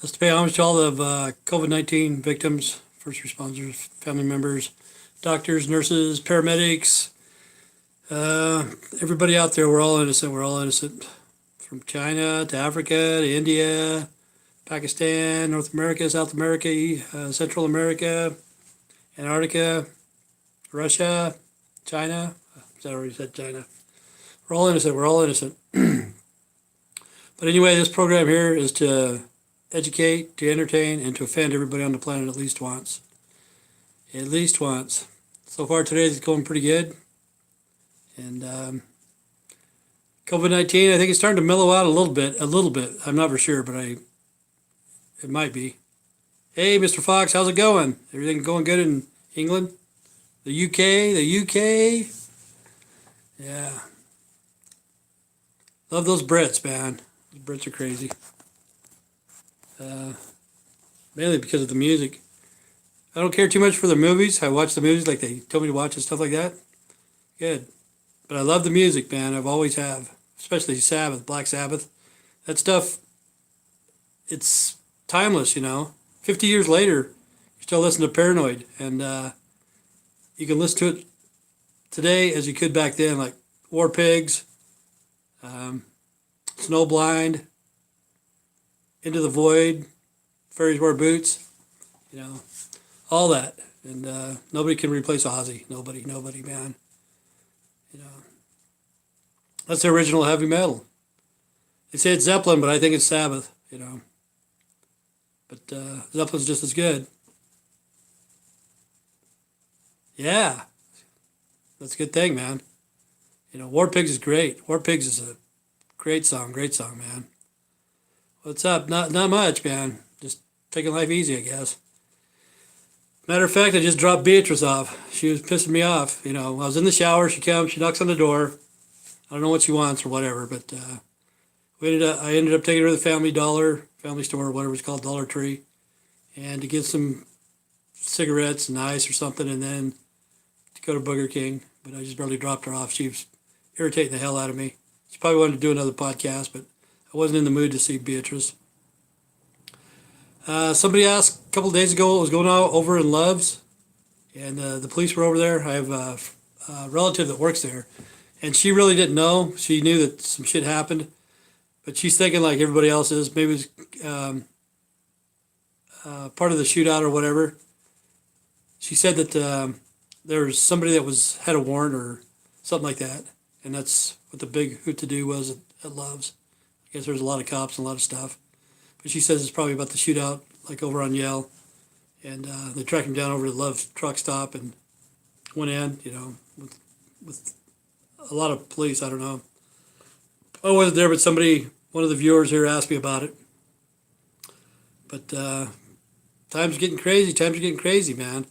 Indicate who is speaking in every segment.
Speaker 1: Just to pay homage to all of COVID-19 victims, first responders, family members, doctors, nurses, paramedics, everybody out there. We're all innocent. We're all innocent. From China to Africa to India, Pakistan, North America, South America, Central America, Antarctica, Russia, China. I already said China. We're all innocent. We're all innocent. But anyway, this program here is to educate, to entertain, and to offend everybody on the planet at least once. At least once. So far today it's going pretty good. And COVID-19, I think it's starting to mellow out a little bit. A little bit. I'm not for sure, but it might be. Hey, Mr. Fox, how's it going? Everything going good in England? The UK? The UK? Yeah. Love those Brits, man. The Brits are crazy. Mainly because of the music. I don't care too much for the movies. I watch the movies like they told me to watch and stuff like that. Good. But I love the music, man. I've always have. Especially Sabbath, Black Sabbath. That stuff, it's timeless, you know. 50 years later, you still listen to Paranoid. And you can listen to it today as you could back then. Like War Pigs, Snowblind, Into the Void, Fairies Wear Boots, you know, all that. And nobody can replace Ozzy. Nobody, man. You know, that's the original heavy metal. They say it's Zeppelin, but I think it's Sabbath, you know. But Zeppelin's just as good. Yeah, that's a good thing, man. You know, War Pigs is great. War Pigs is a great song, man. What's up? Not much, man. Just taking life easy, I guess. Matter of fact, I just dropped Beatrice off. She was pissing me off. You know, I was in the shower. She comes. She knocks on the door. I don't know what she wants or whatever, but I ended up taking her to the family store, whatever it's called, Dollar Tree, and to get some cigarettes and ice or something, and then to go to Burger King. But I just barely dropped her off. She was irritating the hell out of me. She probably wanted to do another podcast, but I wasn't in the mood to see Beatrice. Somebody asked a couple of days ago what was going on over in Love's, and the police were over there. I have a relative that works there, and she really didn't know. She knew that some shit happened, but she's thinking like everybody else is. Maybe it was part of the shootout or whatever. She said that there was somebody that had a warrant or something like that, and that's what the big hoot-to-do was at Love's. I guess there's a lot of cops and a lot of stuff. But she says it's probably about the shootout, like over on Yale. And they tracked him down over to the Love truck stop and went in, you know, with a lot of police. I don't know. I wasn't there, but one of the viewers here asked me about it. But times are getting crazy, man.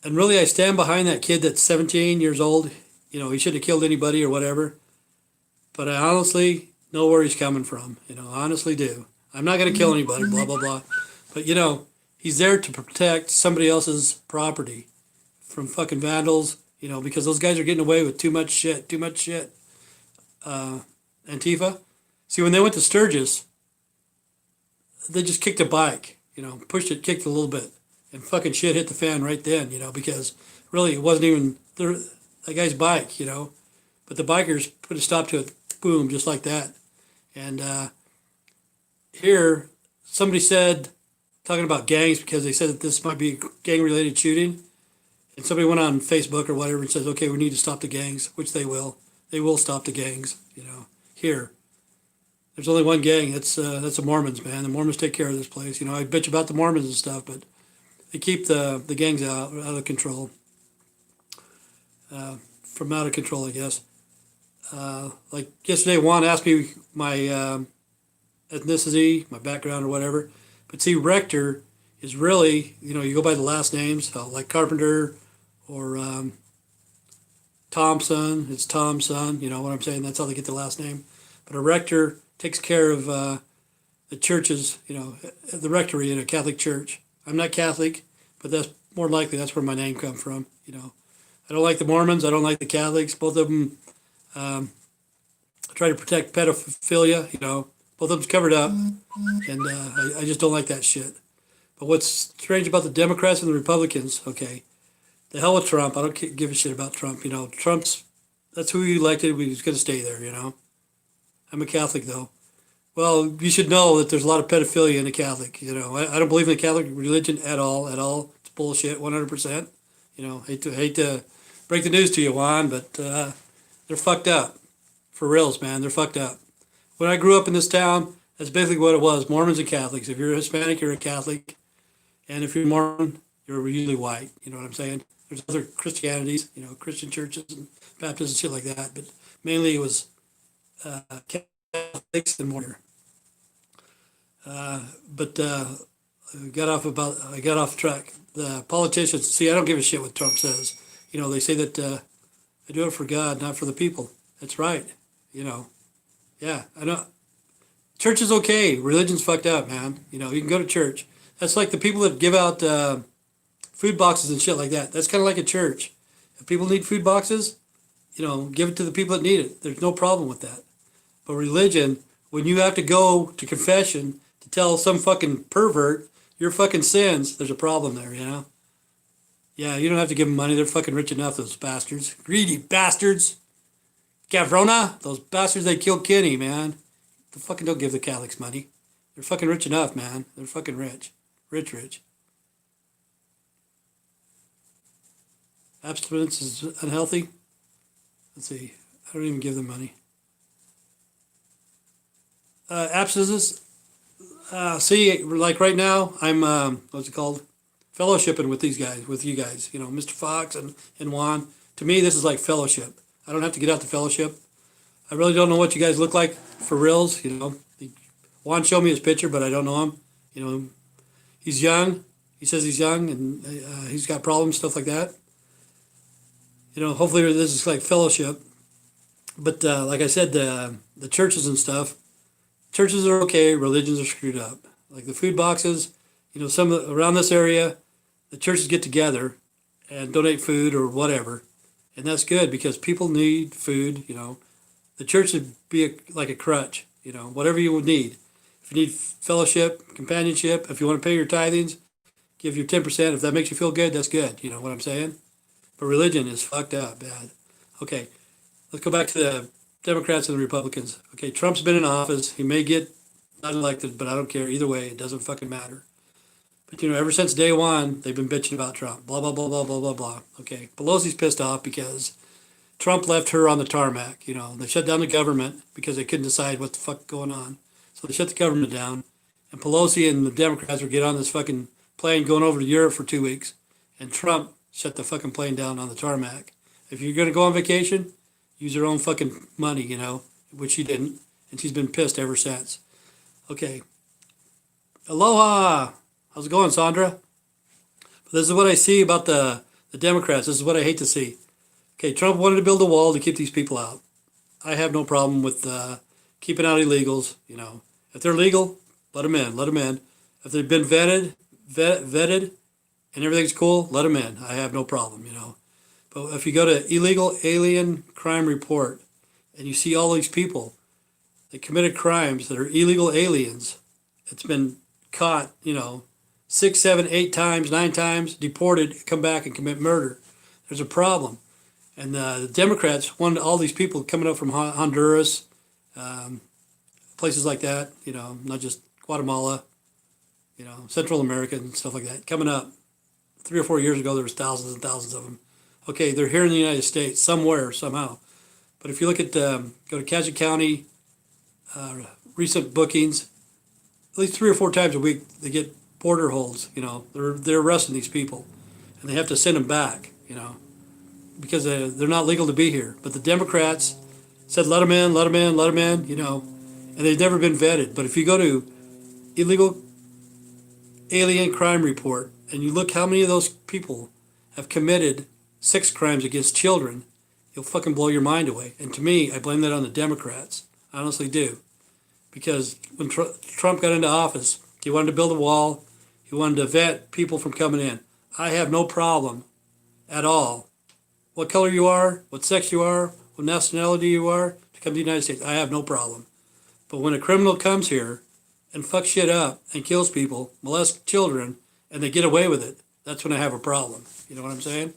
Speaker 1: And really, I stand behind that kid that's 17 years old. You know, he shouldn't have killed anybody or whatever. But I honestly know where he's coming from. You know, I honestly do. I'm not going to kill anybody, blah, blah, blah. But, you know, he's there to protect somebody else's property from fucking vandals, you know, because those guys are getting away with too much shit. Antifa. See, when they went to Sturgis, they just kicked a bike, you know, pushed it, kicked it a little bit, and fucking shit hit the fan right then, you know, because really it wasn't even that guy's bike, you know. But the bikers put a stop to it, boom, just like that. And here, somebody said, talking about gangs, because they said that this might be a gang-related shooting, and somebody went on Facebook or whatever and says, okay, we need to stop the gangs, which they will. They will stop the gangs, you know, here. There's only one gang, that's the Mormons, man. The Mormons take care of this place. You know, I bitch about the Mormons and stuff, but they keep the gangs out of control. From out of control, I guess. Like yesterday, Juan asked me my ethnicity, my background or whatever. But see, Rector is really, you know, you go by the last names, like Carpenter or Thompson, it's Tom's son, you know what I'm saying? That's how they get the last name. But a rector takes care of the churches, you know, the rectory in a Catholic church. I'm not Catholic, but that's more likely that's where my name comes from, you know. I don't like the Mormons, I don't like the Catholics. Both of them try to protect pedophilia, you know, Both of them's covered up, and I just don't like that shit. But what's strange about the Democrats and the Republicans? Okay, the hell with Trump. I don't give a shit about Trump. You know, that's who he elected. He's going to stay there. You know, I'm a Catholic though. Well, you should know that there's a lot of pedophilia in the Catholic. You know, I don't believe in the Catholic religion at all. At all, it's bullshit, 100%. You know, hate to break the news to you, Juan, but they're fucked up. For reals, man, they're fucked up. When I grew up in this town, that's basically what it was: Mormons and Catholics. If you're Hispanic, you're a Catholic, and if you're Mormon, you're usually white. You know what I'm saying? There's other Christianities, you know, Christian churches and Baptists and shit like that, but mainly it was Catholics and more. But I got off track. The politicians, see, I don't give a shit what Trump says. You know, they say that I do it for God, not for the people. That's right. You know, yeah, I know. Church is okay. Religion's fucked up, man. You know, you can go to church. That's like the people that give out food boxes and shit like that. That's kind of like a church. If people need food boxes, you know, give it to the people that need it. There's no problem with that. But religion, when you have to go to confession to tell some fucking pervert your fucking sins, there's a problem there, you know? Yeah, you don't have to give them money. They're fucking rich enough, those bastards. Greedy bastards. Gavrona, those bastards, they killed Kenny, man. They fucking don't give the Catholics money. They're fucking rich enough, man. They're fucking rich. Rich. Abstinence is unhealthy. Let's see. I don't even give them money. Abstinence. See, like right now, I'm, what's it called? Fellowshipping with these guys, with you guys. You know, Mr. Fox and Juan. To me, this is like fellowship. I don't have to get out to fellowship. I really don't know what you guys look like for reals. You know, Juan showed me his picture, but I don't know him. You know, he's young. He says he's young and he's got problems, stuff like that. You know, hopefully this is like fellowship. But like I said, the churches and stuff, churches are okay. Religions are screwed up. Like the food boxes, you know, around this area, the churches get together and donate food or whatever. And that's good because people need food, you know. The church should be like a crutch, you know, whatever you would need. If you need fellowship, companionship, if you want to pay your tithings, give your 10%. If that makes you feel good, that's good. You know what I'm saying? But religion is fucked up bad. Okay, let's go back to the Democrats and the Republicans. Okay, Trump's been in office. He may get not elected, but I don't care. Either way, it doesn't fucking matter. But, you know, ever since day one, they've been bitching about Trump. Blah, blah, blah, blah, blah, blah, blah. Okay, Pelosi's pissed off because Trump left her on the tarmac. You know, they shut down the government because they couldn't decide what the fuck going on. So they shut the government down. And Pelosi and the Democrats would get on this fucking plane going over to Europe for 2 weeks. And Trump shut the fucking plane down on the tarmac. If you're going to go on vacation, use your own fucking money, you know, which she didn't. And she's been pissed ever since. Okay. Aloha. How's it going, Sandra? This is what I see about the Democrats. This is what I hate to see. Okay, Trump wanted to build a wall to keep these people out. I have no problem with keeping out illegals. You know, if they're legal, let them in. Let them in. If they've been vetted, and everything's cool, let them in. I have no problem. You know, but if you go to illegal alien crime report and you see all these people that committed crimes that are illegal aliens, it's been caught. You know, 6, 7, 8 times, 9 times, deported, come back and commit murder. There's a problem. And the Democrats wanted all these people coming up from Honduras, places like that, you know, not just Guatemala, you know, Central America and stuff like that, coming up. 3 or 4 years ago, there was thousands and thousands of them. Okay, they're here in the United States, somewhere, somehow. But if you look at, go to Cache County, recent bookings, at least 3 or 4 times a week, they get border holds, you know, they're arresting these people. And they have to send them back, you know, because they're not legal to be here. But the Democrats said, let them in, let them in, let them in, you know, and they've never been vetted. But if you go to illegal alien crime report and you look how many of those people have committed sex crimes against children, you'll fucking blow your mind away. And to me, I blame that on the Democrats. I honestly do. Because when Trump got into office, he wanted to build a wall. He wanted to vet people from coming in. I have no problem at all what color you are, what sex you are, what nationality you are, to come to the United States. I have no problem. But when a criminal comes here and fucks shit up and kills people, molests children, and they get away with it, that's when I have a problem. You know what I'm saying?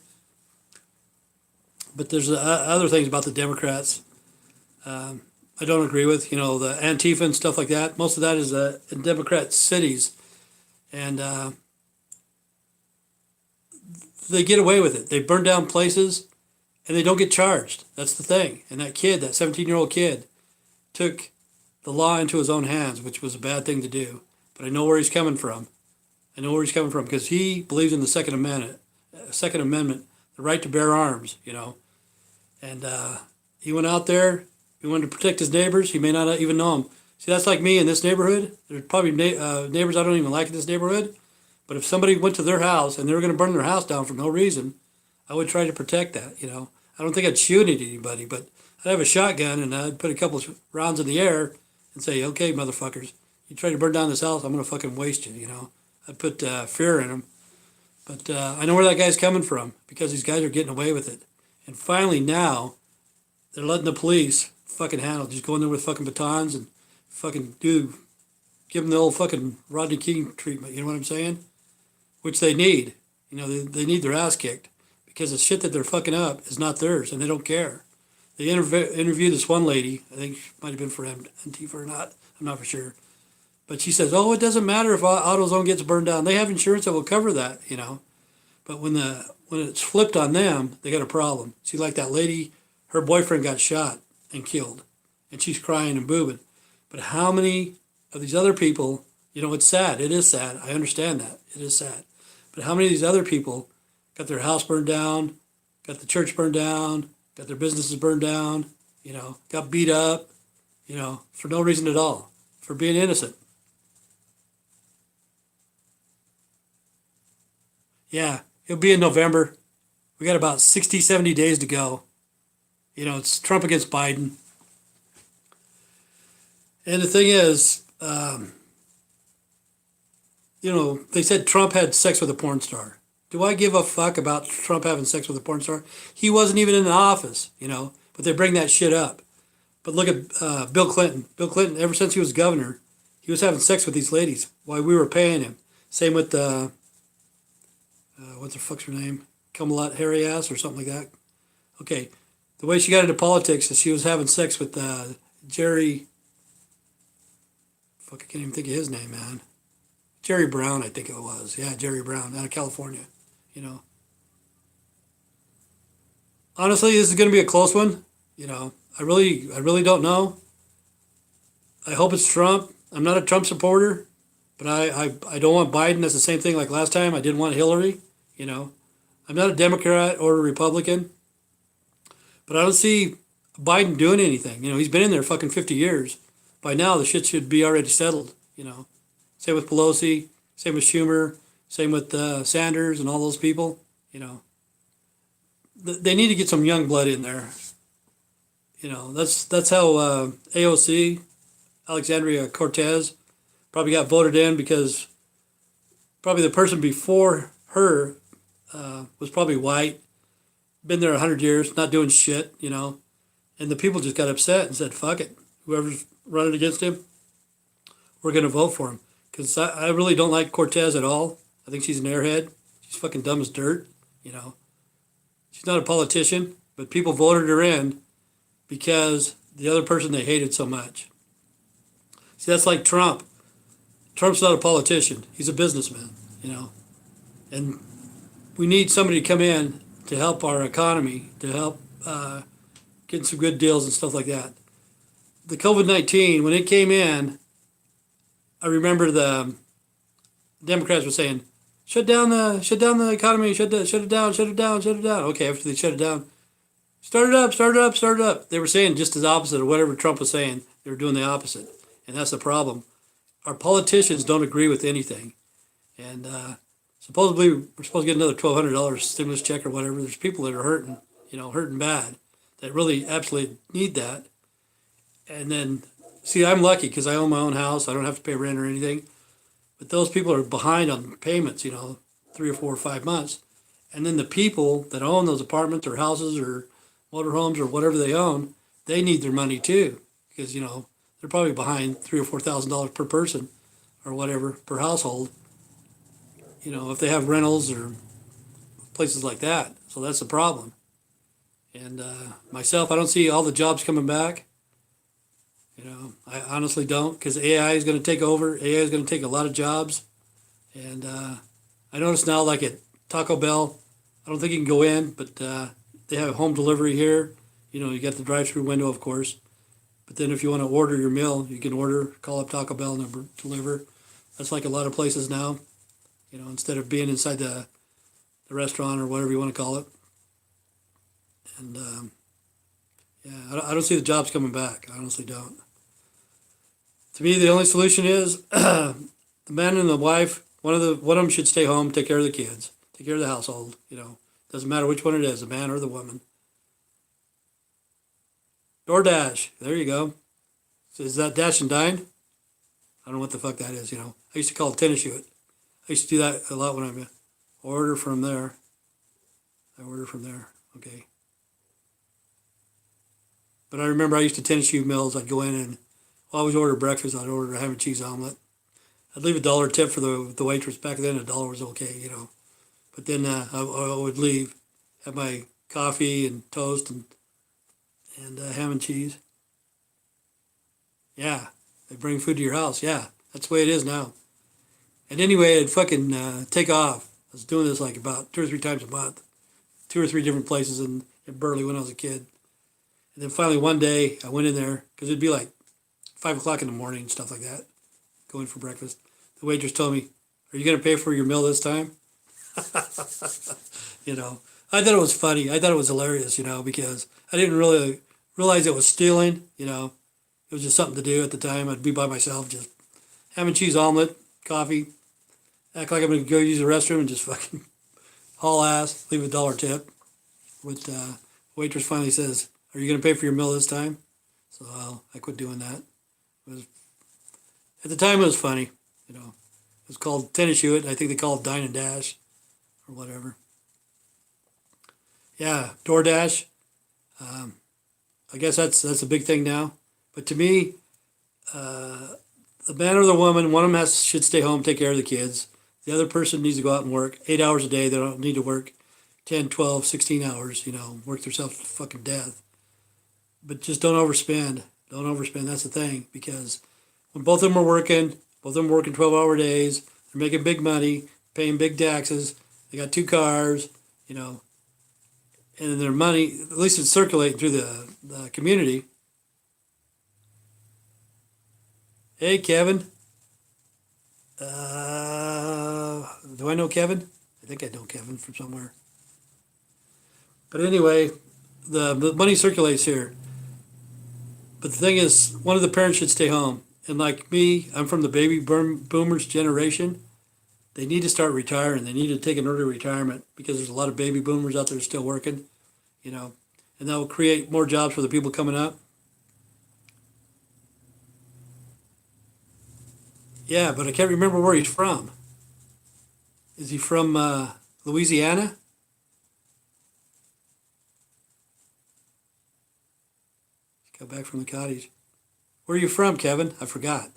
Speaker 1: But there's other things about the Democrats I don't agree with. You know, the Antifa and stuff like that. Most of that is in Democrat cities, and they get away with it. They burn down places, and they don't get charged. That's the thing. And that kid, that 17-year-old kid, took the law into his own hands, which was a bad thing to do. But I know where he's coming from. I know where he's coming from because he believes in the Second Amendment, the right to bear arms. You know, and he went out there. He wanted to protect his neighbors. He may not even know them. See, that's like me in this neighborhood. There's probably neighbors I don't even like in this neighborhood. But if somebody went to their house and they were going to burn their house down for no reason, I would try to protect that. You know, I don't think I'd shoot at anybody, but I'd have a shotgun and I'd put a couple of rounds in the air and say, "Okay, motherfuckers, you try to burn down this house, I'm going to fucking waste you." You know, I'd put fear in them. But I know where that guy's coming from because these guys are getting away with it. And finally now, they're letting the police fucking handle it. Just go in there with fucking batons and fucking give them the old fucking Rodney King treatment. You know what I'm saying? Which they need. You know, they need their ass kicked because the shit that they're fucking up is not theirs and they don't care. They interviewed this one lady. I think she might have been for Antifa or not. I'm not for sure. But she says, "Oh, it doesn't matter if AutoZone gets burned down. They have insurance that will cover that, you know." But when it's flipped on them, they got a problem. See, like that lady, her boyfriend got shot and killed, and she's crying and boobing. But how many of these other people, you know, it's sad. It is sad. I understand that. It is sad. But how many of these other people got their house burned down, got the church burned down, got their businesses burned down, you know, got beat up, you know, for no reason at all, for being innocent? Yeah, it'll be in November. We got about 60, 70 days to go. You know, it's Trump against Biden. And the thing is, you know, they said Trump had sex with a porn star. Do I give a fuck about Trump having sex with a porn star? He wasn't even in the office, you know, but they bring that shit up. But look at Bill Clinton. Bill Clinton, ever since he was governor, he was having sex with these ladies while we were paying him. Same with, what the fuck's her name? Kamala Harris or something like that. Okay, the way she got into politics is she was having sex with Jerry. Fuck, I can't even think of his name, man. Jerry Brown, I think it was. Yeah, Jerry Brown out of California. You know. Honestly, this is going to be a close one. You know, I really don't know. I hope it's Trump. I'm not a Trump supporter, but I don't want Biden. That's the same thing like last time. I didn't want Hillary. You know, I'm not a Democrat or a Republican, but I don't see Biden doing anything. You know, he's been in there fucking 50 years. By now, the shit should be already settled. You know, same with Pelosi, same with Schumer, same with Sanders and all those people. You know, they need to get some young blood in there. You know, that's how AOC, Alexandria Cortez, probably got voted in because probably the person before her was probably white, been there 100 years, not doing shit, you know, and the people just got upset and said, "Fuck it, whoever's running against him, we're gonna vote for him." Because I really don't like Cortez at all. I think she's an airhead. She's fucking dumb as dirt, you know. She's not a politician, but people voted her in because the other person they hated so much. See, that's like Trump. Trump's not a politician. He's a businessman, you know. And we need somebody to come in to help our economy, to help get some good deals and stuff like that. The COVID-19, when it came in, I remember the Democrats were saying, shut down the economy, shut it down. Okay, after they shut it down, start it up. They were saying just the opposite of whatever Trump was saying. They were doing the opposite. And that's the problem. Our politicians don't agree with anything. And supposedly we're supposed to get another $1,200 stimulus check or whatever. There's people that are hurting, you know, hurting bad, that really absolutely need that. And then, see, I'm lucky because I own my own house. I don't have to pay rent or anything. But those people are behind on payments, you know, 3 or 4 or 5 months. And then the people that own those apartments or houses or motorhomes or whatever they own, they need their money too. Because, you know, they're probably behind $3,000 or $4,000 per person or whatever per household. If they have rentals or places like that. So that's the problem. And myself, I don't see all the jobs coming back. I honestly don't, because AI is going to take over. AI is going to take a lot of jobs. And I notice now, like at Taco Bell, I don't think you can go in, but they have home delivery here. You got the drive-through window, of course. But then if you want to order your meal, you can call up Taco Bell and they'll deliver. That's like a lot of places now. Instead of being inside the restaurant or whatever you want to call it. And yeah, I don't see the jobs coming back. I honestly don't. To me, the only solution is the man and the wife. One of them should stay home, take care of the kids, take care of the household. Doesn't matter which one it is, the man or the woman. DoorDash, there you go. So is that Dash and Dine? I don't know what the fuck that is. I used to call it tennis shoe. I used to do that a lot when I order from there. I order from there. Okay. But I remember I used to tennis shoe mills. I'd go in and always order breakfast. I'd order a ham and cheese omelet. I'd leave $1 tip for the waitress. Back then, $1 was okay, But then I would leave, have my coffee and toast and ham and cheese. Yeah, they bring food to your house. Yeah, that's the way it is now. And anyway, it'd fucking take off. I was doing this like about 2 or 3 times a month, 2 or 3 different places in Burley when I was a kid. And then finally one day I went in there because it'd be like 5 o'clock in the morning and stuff like that, going for breakfast. The waitress told me, "Are you going to pay for your meal this time?" I thought it was funny. I thought it was hilarious, because I didn't really realize it was stealing, It was just something to do at the time. I'd be by myself, just ham and cheese omelet, coffee, act like I'm going to go use the restroom and just fucking haul ass, leave $1 tip. But waitress finally says, "Are you going to pay for your meal this time?" So I quit doing that. At the time, it was funny, It was called Tennis Shoe. I think they call it Dine and Dash or whatever. Yeah, DoorDash. I guess that's a big thing now. But to me, the man or the woman, one of them should stay home, take care of the kids. The other person needs to go out and work 8 hours a day. They don't need to work 10, 12, 16 hours, work themselves to fucking death. But just don't overspend. Don't overspend. That's the thing. Because when both of them are working, 12-hour days, they're making big money, paying big taxes, they got 2 cars, and their money, at least it's circulating through the community. Hey, Kevin. Do I know Kevin? I think I know Kevin from somewhere. But anyway, the money circulates here. But the thing is, one of the parents should stay home. And like me, I'm from the baby boomers generation. They need to start retiring. They need to take an early retirement because there's a lot of baby boomers out there still working, and that will create more jobs for the people coming up. Yeah, but I can't remember where he's from. Is he from Louisiana? Got back from the cottage. Where are you from, Kevin? I forgot.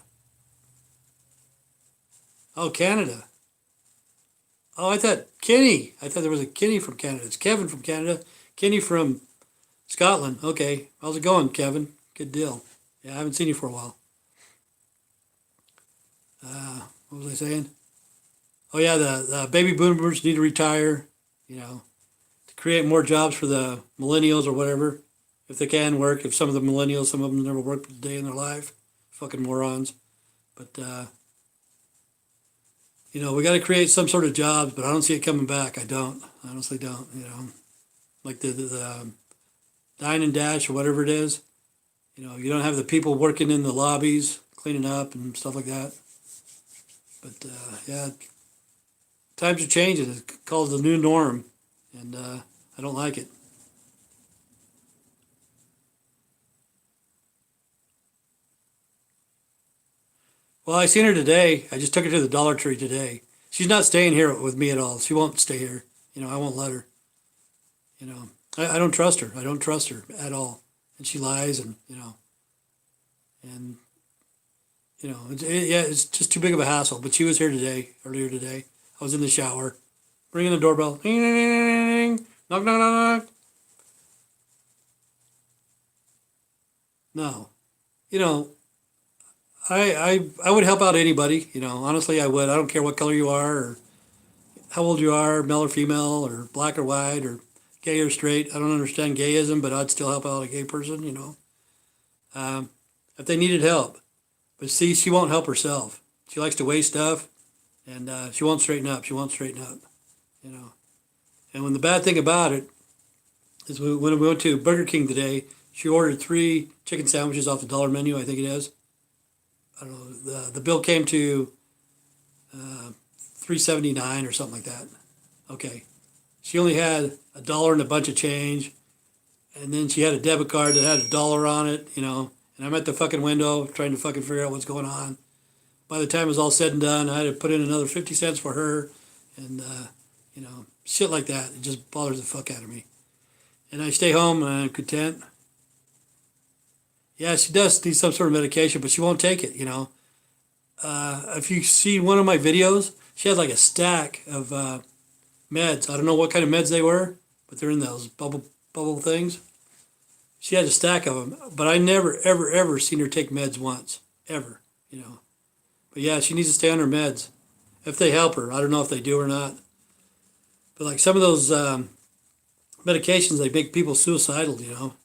Speaker 1: Oh, Canada. Oh, I thought Kenny. I thought there was a Kenny from Canada. It's Kevin from Canada. Kenny from Scotland. Okay. How's it going, Kevin? Good deal. Yeah, I haven't seen you for a while. What was I saying? Oh, yeah, the baby boomers need to retire, to create more jobs for the millennials or whatever. If they can work, if some of the millennials, some of them never worked a day in their life. Fucking morons. But, we got to create some sort of jobs, but I don't see it coming back. I don't. I honestly don't, Like the Dine and Dash or whatever it is. You don't have the people working in the lobbies, cleaning up and stuff like that. But, yeah, times are changing. It's called the new norm, and I don't like it. Well, I seen her today. I just took her to the Dollar Tree today. She's not staying here with me at all. She won't stay here. I won't let her. I don't trust her. I don't trust her at all. And she lies and You know, yeah, it's just too big of a hassle. But she was here today, earlier today. I was in the shower, ringing the doorbell. Ding, ding, ding, ding, ding. Knock, knock, knock, knock. No. You know, I would help out anybody. You know, honestly, I would. I don't care what color you are or how old you are, male or female, or black or white, or gay or straight. I don't understand gayism, but I'd still help out a gay person, you know, um, if they needed help. But see, she won't help herself. She likes to waste stuff, and she won't straighten up. She won't straighten up, you know. And when the bad thing about it is when we went to Burger King today, she ordered 3 chicken sandwiches off the dollar menu, I think it is. I don't know. The bill came to $3.79 or something like that. Okay. She only had $1 and a bunch of change, and then she had a debit card that had $1 on it, you know. And I'm at the fucking window trying to fucking figure out what's going on. By the time it was all said and done, I had to put in another 50 cents for her, and you know, shit like that. It just bothers the fuck out of me. And I stay home and I'm content. Yeah, she does need some sort of medication, but she won't take it, you know. If you see one of my videos, she has like a stack of meds. I don't know what kind of meds they were, but they're in those bubble things. She has a stack of them, but I never, ever, ever seen her take meds once, ever, you know. But yeah, she needs to stay on her meds if they help her. I don't know if they do or not. But like some of those medications, they make people suicidal, you know.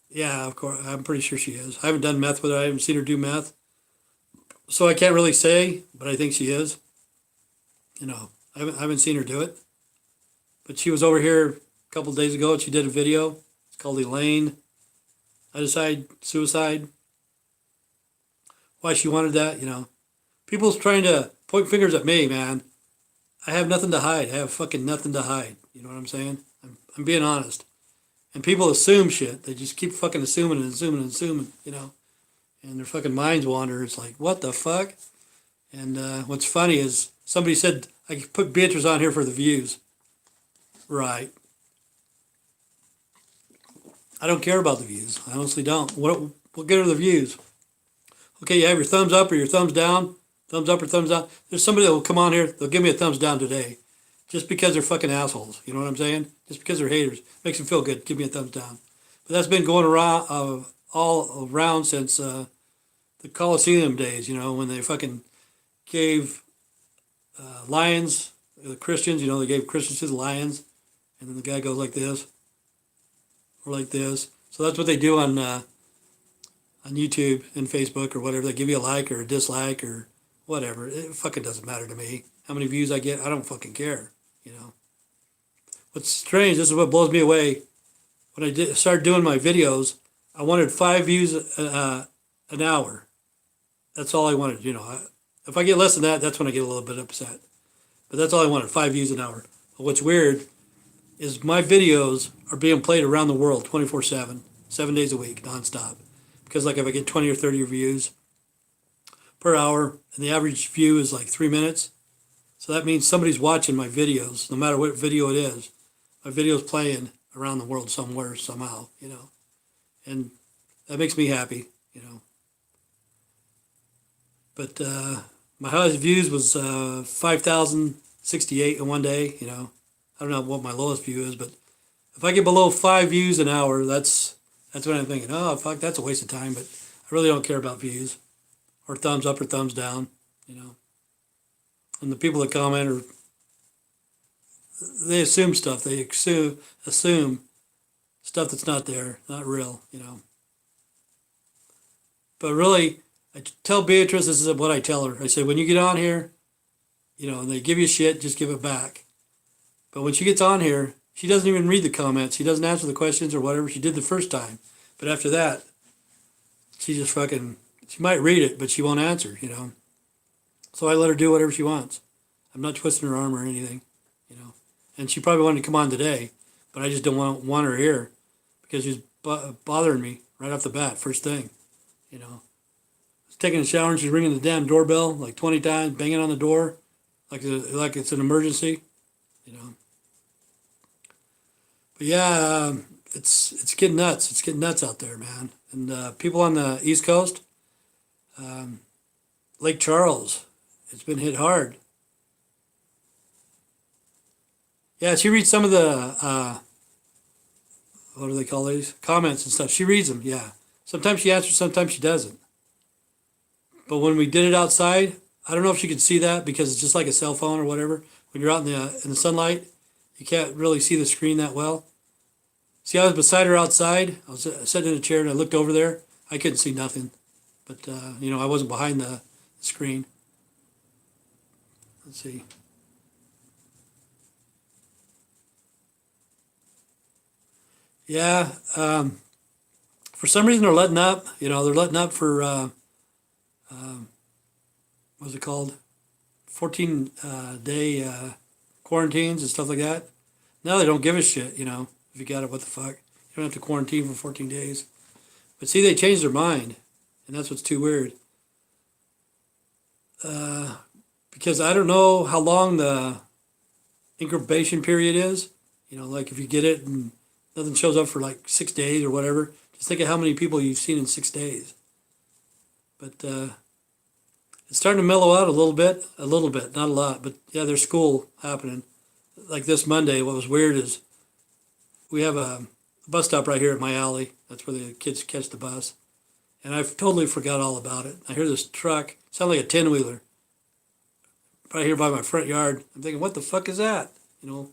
Speaker 1: Yeah, of course, I'm pretty sure she is. I haven't done meth with her. I haven't seen her do meth. So I can't really say, but I think she is. You know, I haven't seen her do it. But she was over here a couple of days ago and she did a video. It's called Elaine. I decided suicide. Why she wanted that, you know. People's trying to point fingers at me, man. I have nothing to hide. I have fucking nothing to hide. You know what I'm saying? I'm being honest. And people assume shit. They just keep fucking assuming and assuming and assuming, you know. And their fucking minds wander. It's like, what the fuck? And what's funny is somebody said I could put Beatrice on here for the views. Right. I don't care about the views. I honestly don't. What good are the views? Okay, you have your thumbs up or your thumbs down. Thumbs up or thumbs down. There's somebody that will come on here. They'll give me a thumbs down today. Just because they're fucking assholes. You know what I'm saying? Just because they're haters. Makes them feel good. Give me a thumbs down. But that's been going around all around since the Colosseum days, you know, when they fucking gave lions, the Christians, you know, they gave Christians to the lions. And then the guy goes like this. Or like this. So that's what they do on YouTube and Facebook or whatever. They give you a like or a dislike or whatever. It fucking doesn't matter to me. How many views I get, I don't fucking care, you know. What's strange, this is what blows me away. When I started doing my videos, I wanted 5 views an hour. That's all I wanted, you know. If I get less than that, that's when I get a little bit upset. But that's all I wanted, 5 views an hour. But what's weird is my videos are being played around the world 24/7, 7 days a week, nonstop. Because like if I get 20 or 30 views per hour, and the average view is like 3 minutes, so that means somebody's watching my videos, no matter what video it is. My video's playing around the world somewhere, somehow, you know. And that makes me happy, you know. But my highest views was 5,068 in one day, you know. I don't know what my lowest view is, but if I get below 5 views an hour, that's when I'm thinking, oh, fuck, that's a waste of time. But I really don't care about views or thumbs up or thumbs down, you know. And the people that comment they assume stuff. They assume stuff that's not there, not real, you know. But really, I tell Beatrice, this is what I tell her. I say, when you get on here, you know, and they give you shit, just give it back. But when she gets on here, she doesn't even read the comments. She doesn't answer the questions or whatever she did the first time. But after that, she just fucking, she might read it, but she won't answer, you know. So I let her do whatever she wants. I'm not twisting her arm or anything, you know. And she probably wanted to come on today, but I just don't want her here because she's bothering me right off the bat, first thing, you know. I was taking a shower and she's ringing the damn doorbell like 20 times, banging on the door like it's an emergency, you know. But yeah, it's getting nuts. It's getting nuts out there, man. And people on the East Coast, Lake Charles, it's been hit hard. Yeah, she reads some of the what do they call these comments and stuff. She reads them. Yeah, sometimes she answers, sometimes she doesn't. But when we did it outside, I don't know if she could see that because it's just like a cell phone or whatever. When you're out in the sunlight, you can't really see the screen that well. See, I was beside her outside. I was sitting in a chair and I looked over there. I couldn't see nothing, but I wasn't behind the screen. Let's see. Yeah, for some reason they're letting up. They're letting up for what's it called? 14 day quarantines and stuff like that. Now they don't give a shit. If you got it, what the fuck? You don't have to quarantine for 14 days. But see, they changed their mind, and that's what's too weird. Because I don't know how long the incubation period is. Like if you get it and nothing shows up for like 6 days or whatever, just think of how many people you've seen in 6 days. But it's starting to mellow out a little bit, not a lot. But yeah, there's school happening. Like this Monday, what was weird is we have a bus stop right here at my alley. That's where the kids catch the bus. And I totally forgot all about it. I hear this truck, sound like a 10-wheeler, right here by my front yard. I'm thinking, what the fuck is that? And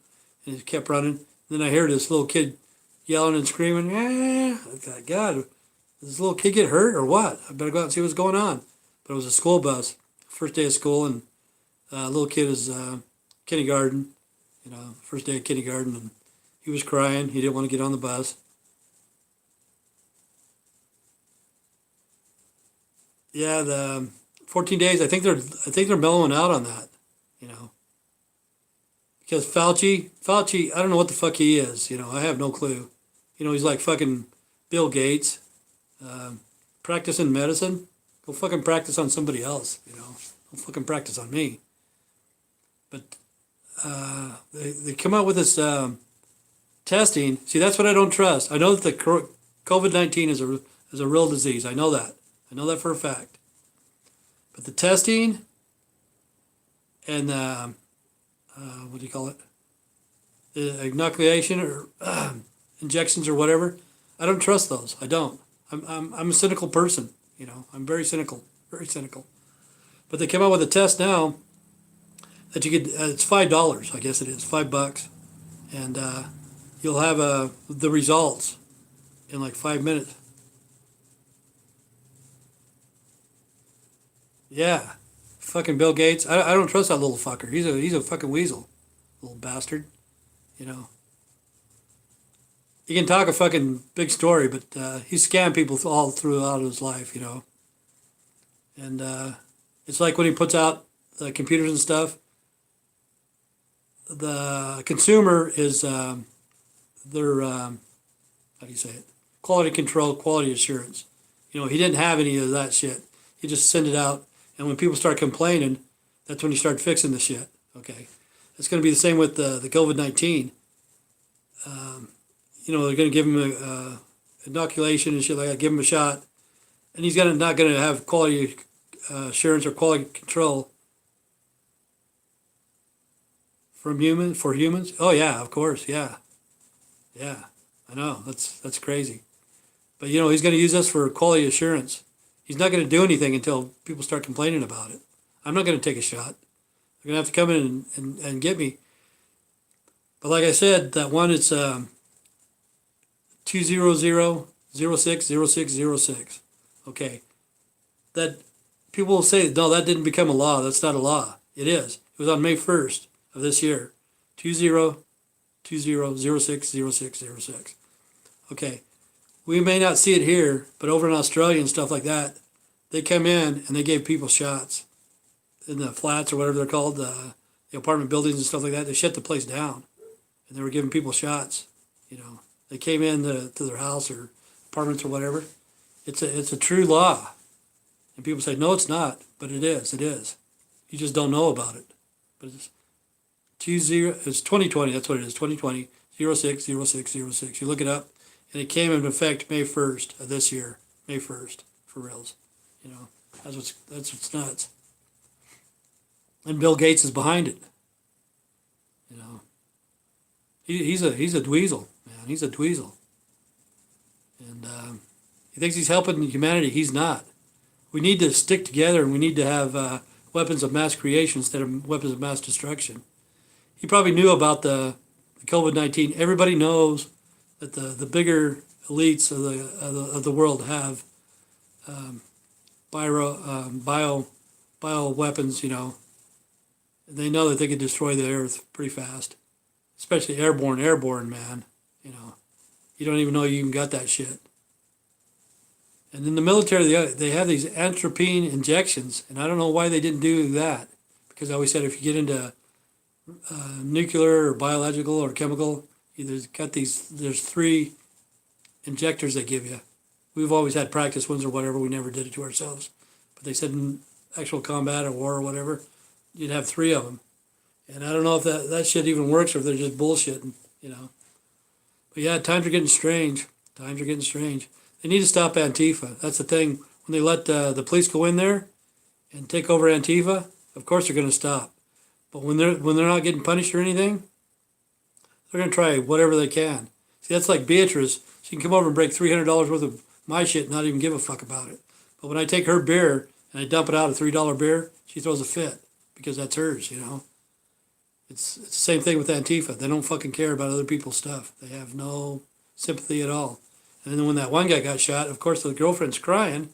Speaker 1: it kept running. Then I hear this little kid yelling and screaming. I thought, God, did this little kid get hurt or what? I better go out and see what's going on. But it was a school bus, first day of school, and little kid is kindergarten, first day of kindergarten, and he was crying. He didn't want to get on the bus. Yeah, the 14 days. I think they're mellowing out on that, because Fauci. I don't know what the fuck he is. I have no clue. He's like fucking Bill Gates, practicing medicine. Go fucking practice on somebody else. Don't fucking practice on me. But they come out with this testing. See, that's what I don't trust. I know that the COVID-19 is a real disease. I know that. I know that for a fact. But the testing and what do you call it? The inoculation or injections or whatever. I don't trust those. I don't. I'm a cynical person. I'm very cynical. Very cynical. But they came out with a test now that you could. It's $5. I guess it is $5, and you'll have the results in like 5 minutes. Yeah, fucking Bill Gates. I don't trust that little fucker. He's a fucking weasel, little bastard. He can talk a fucking big story, but he scammed people all throughout his life. And it's like when he puts out the computers and stuff. The consumer is their how do you say it? Quality control, quality assurance. He didn't have any of that shit. He just sent it out. And when people start complaining, that's when you start fixing the shit. Okay, it's going to be the same with the COVID-19. They're going to give him a inoculation and shit like that. Give him a shot, and he's not going to have quality assurance or quality control for humans. Oh yeah, of course, yeah. I know that's crazy, but he's going to use us for quality assurance. He's not going to do anything until people start complaining about it. I'm not going to take a shot. They're going to have to come in and get me. But like I said, that one, it's 200-06-0606. Okay. That people will say, no, that didn't become a law. That's not a law. It is. It was on May 1st of this year. 20-06-0606. Okay. We may not see it here, but over in Australia and stuff like that, they come in and they gave people shots in the flats or whatever they're called, the apartment buildings and stuff like that. They shut the place down, and they were giving people shots. They came in to their house or apartments or whatever. It's a true law, and people say no, it's not, but it is. It is. You just don't know about it. But it's 2020. That's what it is. 2020 06-06-06. You look it up. And it came into effect May 1st of this year. May 1st, for reals. That's what's nuts. And Bill Gates is behind it. You know, he's a dweezil, man. He's a dweezil, and he thinks he's helping humanity. He's not. We need to stick together, and we need to have weapons of mass creation instead of weapons of mass destruction. He probably knew about the COVID-19. Everybody knows that the bigger elites of the world have bio weapons. You know, they know that they can destroy the earth pretty fast, especially airborne, man. You know, you don't even know you even got that shit. And in the military, they have these atropine injections, and I don't know why they didn't do that, because I always said if you get into nuclear or biological or chemical, there's 3 injectors they give you. We've always had practice ones or whatever. We never did it to ourselves, but they said in actual combat or war or whatever, you'd have 3 of them. And I don't know if that shit even works or if they're just bullshitting, you know. But yeah, times are getting strange. Times are getting strange. They need to stop Antifa. That's the thing. When they let the police go in there and take over Antifa, of course they're going to stop. But when they're not getting punished or anything, they're going to try whatever they can. See, that's like Beatrice. She can come over and break $300 worth of my shit and not even give a fuck about it. But when I take her beer and I dump it out, a $3 beer, she throws a fit because that's hers, you know. It's the same thing with Antifa. They don't fucking care about other people's stuff. They have no sympathy at all. And then when that one guy got shot, of course the girlfriend's crying,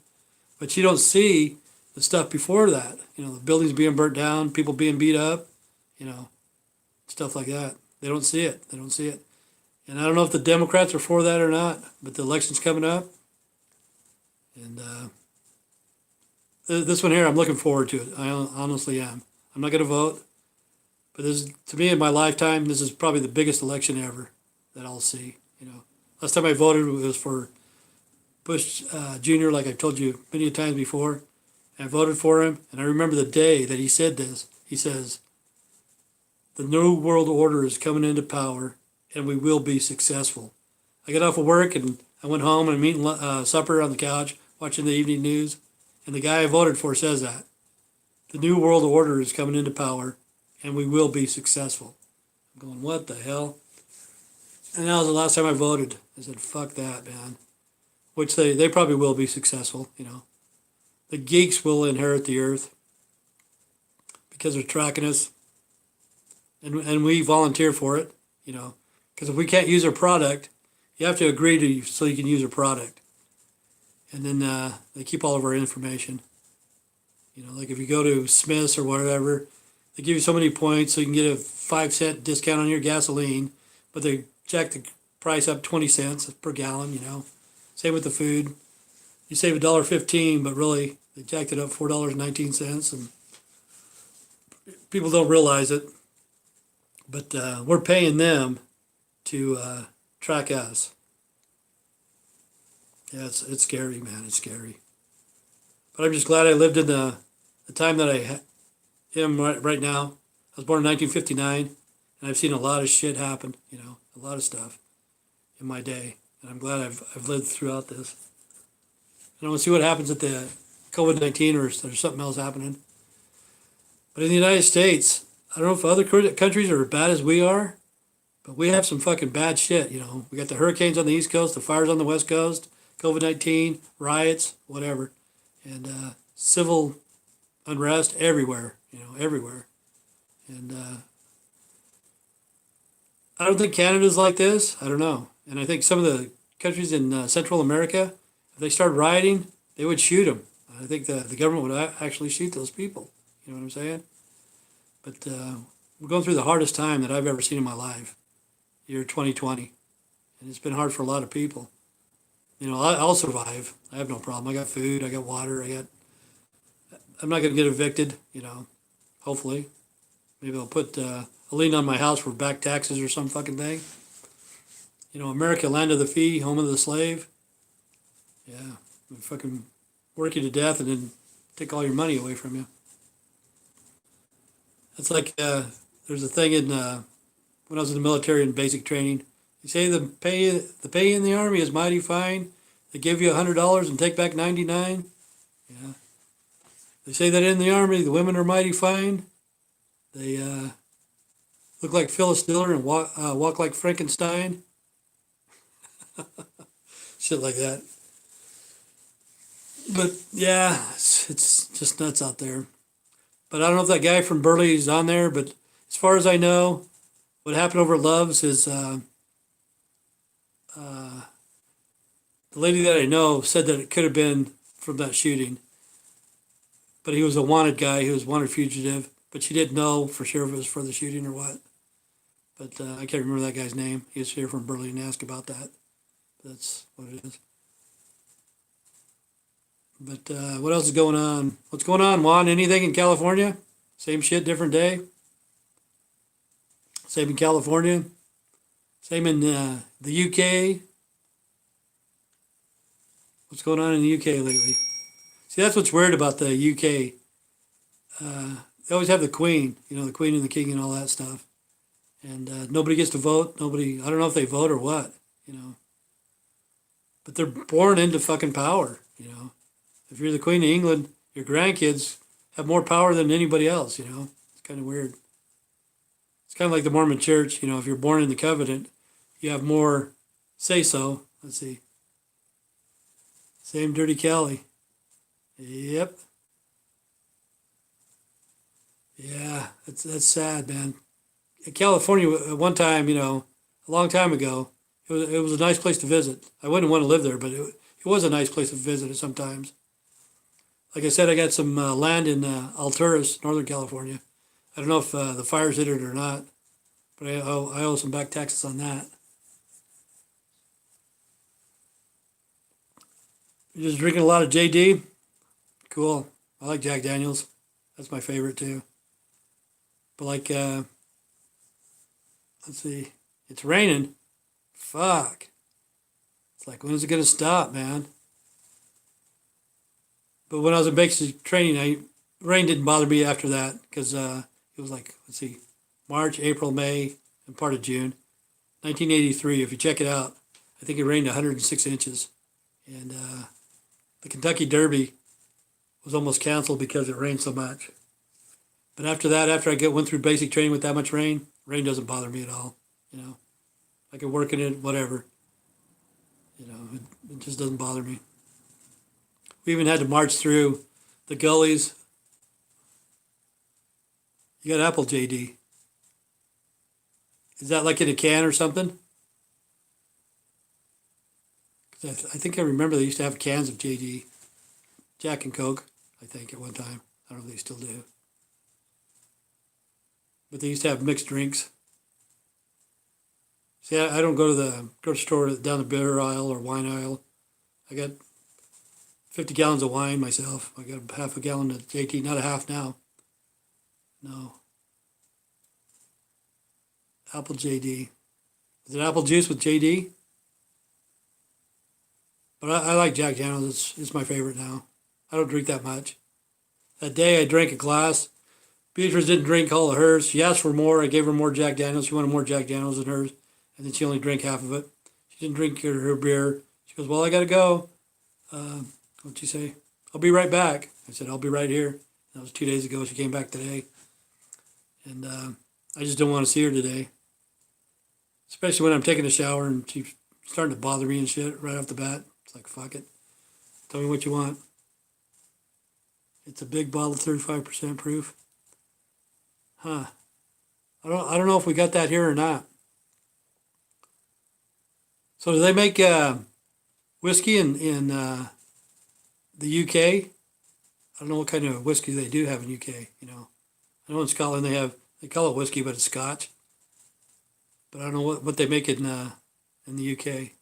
Speaker 1: but she don't see the stuff before that. You know, the buildings being burnt down, people being beat up, you know, stuff like that. They don't see it. They don't see it. And I don't know if the Democrats are for that or not, but the election's coming up. And this one here, I'm looking forward to it. I honestly am. I'm not going to vote. But this, to me, in my lifetime, this is probably the biggest election ever that I'll see. You know, last time I voted was for Bush Jr., like I've told you many times before. And I voted for him, and I remember the day that he said this. He says, "The new world order is coming into power, and we will be successful." I got off of work, and I went home, and I'm eating supper on the couch, watching the evening news, and the guy I voted for says that. The new world order is coming into power, and we will be successful. I'm going, what the hell? And that was the last time I voted. I said, fuck that, man. Which they probably will be successful, you know. The geeks will inherit the earth because they're tracking us. And we volunteer for it, you know. Because if we can't use their product, you have to agree to so you can use their product. And then they keep all of our information. You know, like if you go to Smith's or whatever, they give you so many points so you can get a 5-cent discount on your gasoline, but they jack the price up 20 cents per gallon, you know. Same with the food. You save $1.15, but really they jacked it up $4.19, and people don't realize it. But we're paying them to track us. Yeah, it's scary, man. It's scary. But I'm just glad I lived in the time that I am right now. I was born in 1959, and I've seen a lot of shit happen, you know, a lot of stuff in my day. And I'm glad I've lived throughout this. And I want to see what happens at the COVID-19 or there's something else happening. But in the United States, I don't know if other countries are as bad as we are, but we have some fucking bad shit, you know. We got the hurricanes on the East Coast, the fires on the West Coast, COVID-19, riots, whatever. And civil unrest everywhere, you know, everywhere. And I don't think Canada's like this. I don't know. And I think some of the countries in Central America, if they started rioting, they would shoot them. I think the government would actually shoot those people. You know what I'm saying? But we're going through the hardest time that I've ever seen in my life, year 2020. And it's been hard for a lot of people. You know, I'll survive. I have no problem. I got food. I got water. I'm not going to get evicted, you know, hopefully. Maybe I'll put a lien on my house for back taxes or some fucking thing. You know, America, land of the free, home of the slave. Yeah, we fucking work you to death and then take all your money away from you. It's like there's a thing in when I was in the military in basic training. You say the pay in the Army is mighty fine. They give you $100 and take back 99. Yeah, They say that in the Army, the women are mighty fine. They look like Phyllis Diller and walk like Frankenstein. Shit like that. But yeah, it's just nuts out there. But I don't know if that guy from Burley's on there. But as far as I know, what happened over at Love's is the lady that I know said that it could have been from that shooting. But he was a wanted guy. He was a wanted fugitive. But she didn't know for sure if it was for the shooting or what. But I can't remember that guy's name. He was here from Burley and asked about that. That's what it is. But what else is going on? What's going on, Juan? Anything in California? Same shit, different day? Same in California? Same in the UK? What's going on in the UK lately? See, that's what's weird about the UK. They always have the Queen, the Queen and the King and all that stuff. And nobody gets to vote. Nobody, I don't know if they vote or what, But they're born into fucking power. If you're the Queen of England, your grandkids have more power than anybody else, It's kind of weird. It's kind of like the Mormon church, if you're born in the covenant, you have more say-so. Let's see. Same Dirty Cali. Yep. Yeah, that's sad, man. In California, at one time, a long time ago, it was a nice place to visit. I wouldn't want to live there, but it was a nice place to visit sometimes. Like I said, I got some land in Alturas, Northern California. I don't know if the fires hit it or not, but I owe some back taxes on that. You're just drinking a lot of JD? Cool. I like Jack Daniels. That's my favorite too. But let's see. It's raining. Fuck. It's like, when is it going to stop, man? But when I was in basic training, rain didn't bother me after that because it was like, let's see, March, April, May, and part of June. 1983, if you check it out, I think it rained 106 inches. And the Kentucky Derby was almost canceled because it rained so much. But after that, after I went through basic training with that much rain doesn't bother me at all. I can work in it, whatever. It just doesn't bother me. We even had to march through the gullies. You got apple JD. Is that like in a can or something? 'Cause I think I remember they used to have cans of JD. Jack and Coke, I think, at one time. I don't know if they still do. But they used to have mixed drinks. See, I don't go to the grocery store down the beer aisle or wine aisle. I got 50 gallons of wine myself. I got half a gallon of JD, not a half now. No. Apple JD. Is it apple juice with JD? But I like Jack Daniels. It's my favorite now. I don't drink that much. That day I drank a glass. Beatrice didn't drink all of hers. She asked for more. I gave her more Jack Daniels. She wanted more Jack Daniels than hers. And then she only drank half of it. She didn't drink her beer. She goes, well, I got to go. What'd she say? I'll be right back. I said, I'll be right here. That was 2 days ago. She came back today. And I just don't want to see her today. Especially when I'm taking a shower and she's starting to bother me and shit right off the bat. It's like, fuck it. Tell me what you want. It's a big bottle, 35% proof. Huh. I don't know if we got that here or not. So do they make whiskey in the UK? I don't know what kind of whiskey they do have in UK. I know in Scotland they call it whiskey, but it's Scotch. But I don't know what they make in the UK.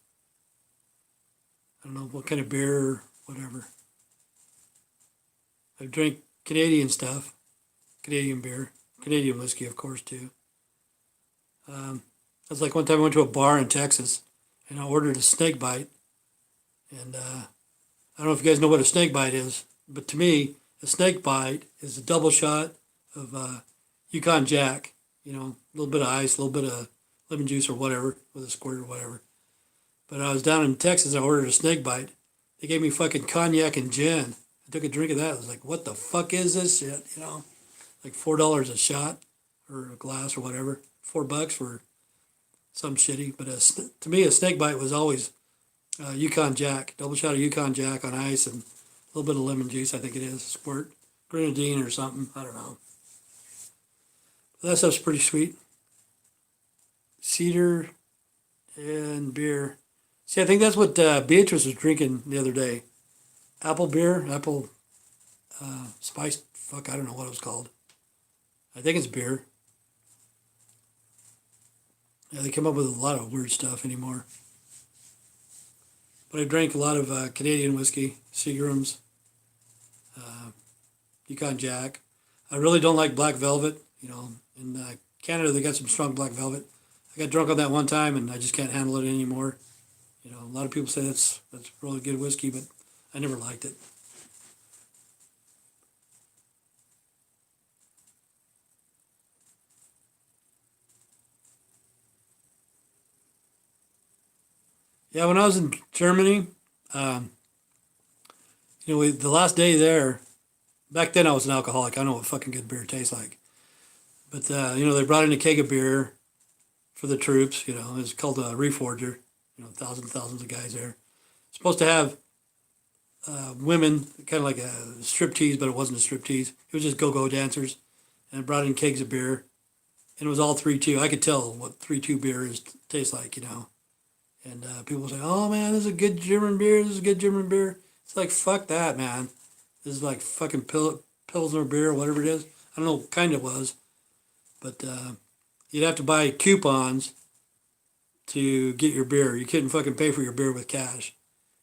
Speaker 1: I don't know what kind of beer or whatever. I've drank Canadian stuff, Canadian beer, Canadian whiskey, of course, too. That's like one time I went to a bar in Texas and I ordered a snake bite. And I don't know if you guys know what a snake bite is, but to me, a snake bite is a double shot of Yukon Jack. A little bit of ice, a little bit of lemon juice or whatever, with a squirt or whatever. But I was down in Texas, I ordered a snake bite. They gave me fucking cognac and gin. I took a drink of that. I was like, what the fuck is this shit? You know, like $4 a shot or a glass or whatever. $4 for some shitty. But to me, a snake bite was always Yukon Jack, double shot of Yukon Jack on ice and a little bit of lemon juice. I think it is squirt grenadine or something. I don't know. But that stuff's pretty sweet. Cedar and beer. See, I think that's what Beatrice was drinking the other day. Apple beer, apple spice. Fuck, I don't know what it was called. I think it's beer. Yeah, they come up with a lot of weird stuff anymore. But I drank a lot of Canadian whiskey, Seagram's, Yukon Jack. I really don't like black velvet. You know, in Canada they got some strong black velvet. I got drunk on that one time and I just can't handle it anymore. You know, a lot of people say that's really good whiskey, but I never liked it. Yeah, when I was in Germany, um, the last day there, back then I was an alcoholic. I know what fucking good beer tastes like. But, they brought in a keg of beer for the troops. You know, it's called a Reforger. You know, thousands of guys there. Supposed to have women, kind of like a striptease, but it wasn't a striptease. It was just go-go dancers. And brought in kegs of beer. And it was all 3-2. I could tell what 3-2 beer tastes like, you know. And people say, oh, man, this is a good German beer. This is a good German beer. It's like, fuck that, man. This is like fucking Pilsner beer or whatever it is. I don't know what kind it was. But you'd have to buy coupons to get your beer. You couldn't fucking pay for your beer with cash.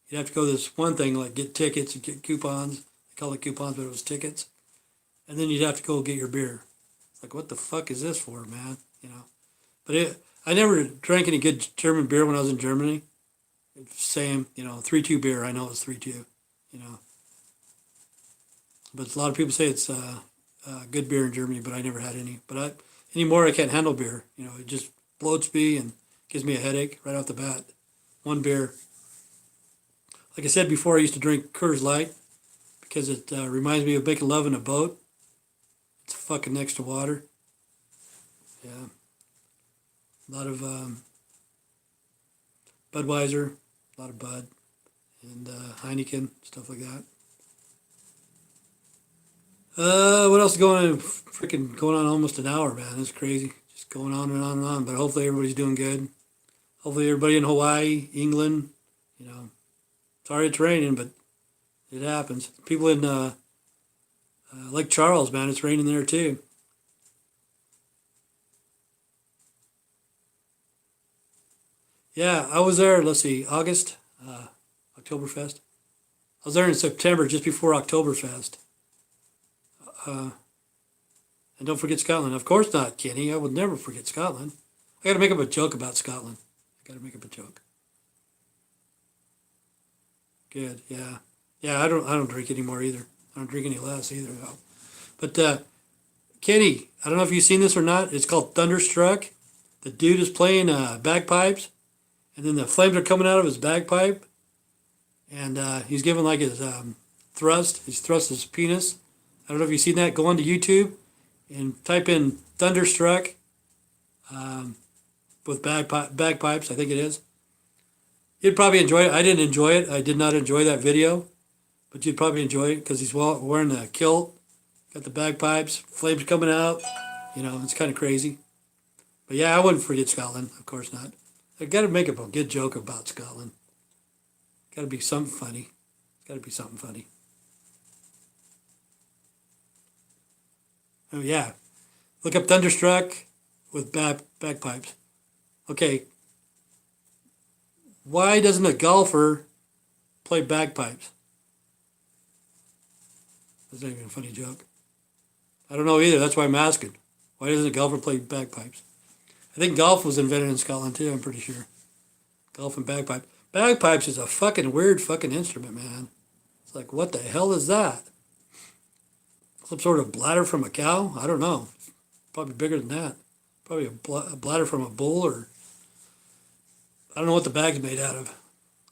Speaker 1: You'd have to go to this one thing, like get tickets and get coupons. They call it coupons, but it was tickets. And then you'd have to go get your beer. It's like, what the fuck is this for, man? You know. But I never drank any good German beer when I was in Germany. Same, 3-2 beer. I know it's 3-2, you know. But a lot of people say it's good beer in Germany, but I never had any. But anymore, I can't handle beer. You know, it just bloats me and gives me a headache right off the bat. One beer. Like I said before, I used to drink Coors Light because it reminds me of making love in a boat. It's fucking next to water. Yeah. A lot of Budweiser, a lot of Bud, and Heineken, stuff like that. What else is going on? Freaking going on almost an hour, man. It's crazy. Just going on and on and on. But hopefully everybody's doing good. Hopefully everybody in Hawaii, England, sorry it's raining, but it happens. People in Lake Charles, man, it's raining there too. Yeah, I was there, let's see, August, Oktoberfest. I was there in September, just before Oktoberfest. Uh, and don't forget Scotland. Of course not, Kenny. I would never forget Scotland. I got to make up a joke about Scotland. I got to make up a joke. Good, yeah. Yeah, I don't drink anymore either. I don't drink any less either, though. But Kenny, I don't know if you've seen this or not. It's called Thunderstruck. The dude is playing bagpipes, and then the flames are coming out of his bagpipe, and he's giving like his thrust. He's thrust his penis. I don't know if you've seen that. Go onto YouTube and type in Thunderstruck with bagpipes. I think it is. You'd probably enjoy it. I didn't enjoy it. I did not enjoy that video, but you'd probably enjoy it because he's wearing a kilt, got the bagpipes, flames coming out. It's kind of crazy. But yeah, I wouldn't forget Scotland. Of course not. I got to make up a good joke about Scotland. Got to be something funny. Got to be something funny. Oh yeah, look up Thunderstruck with bagpipes. Okay, why doesn't a golfer play bagpipes? That's not even a funny joke. I don't know either. That's why I'm asking. Why doesn't a golfer play bagpipes? I think golf was invented in Scotland too, I'm pretty sure. Golf and bagpipe. Bagpipes is a fucking weird fucking instrument, man. It's like, what the hell is that? Some sort of bladder from a cow? I don't know. Probably bigger than that. Probably a bladder from a bull, or I don't know what the bag's made out of.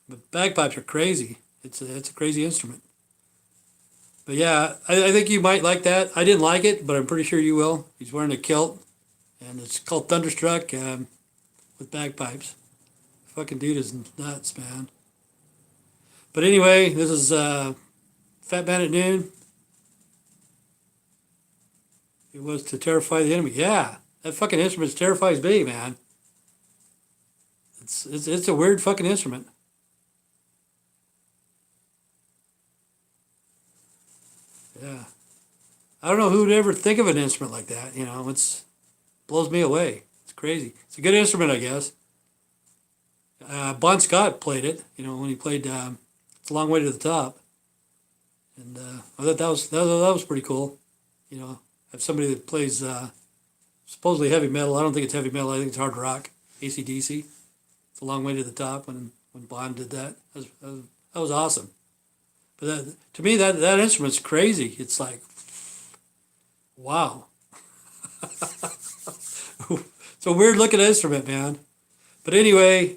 Speaker 1: But bagpipes are crazy. It's a crazy instrument. But yeah, I think you might like that. I didn't like it, but I'm pretty sure you will. He's wearing a kilt, and it's called Thunderstruck with bagpipes. Fucking dude is nuts, man. But anyway, this is Fat Man at Noon. It was to terrify the enemy. Yeah, that fucking instrument terrifies me, man. It's a weird fucking instrument. Yeah, I don't know who would ever think of an instrument like that. You know, it's blows me away. It's crazy. It's a good instrument, I guess. Bon Scott played it. You know, when he played "It's a Long Way to the Top," and I thought that was pretty cool. You know, have somebody that plays supposedly heavy metal. I don't think it's heavy metal. I think it's hard rock. AC/DC. It's a long way to the top when Bond did that. That was awesome. But to me, that instrument's crazy. It's like, wow. It's a weird looking instrument, man. But anyway,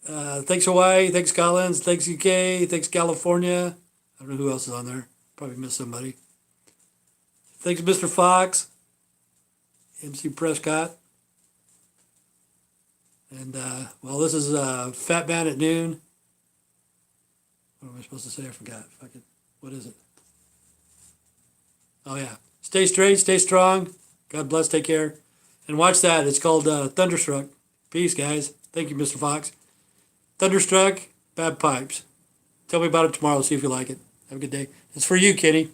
Speaker 1: thanks Hawaii, thanks Collins, thanks UK, thanks California. I don't know who else is on there. Probably missed somebody. Thanks Mr. Fox, MC Prescott. And, well, this is Fat Man at Noon. What am I supposed to say? I forgot. Fucking, what is it? Oh, yeah. Stay straight, stay strong. God bless, take care. And watch that. It's called Thunderstruck. Peace, guys. Thank you, Mr. Fox. Thunderstruck, Bad Pipes. Tell me about it tomorrow. See if you like it. Have a good day. It's for you, Kenny.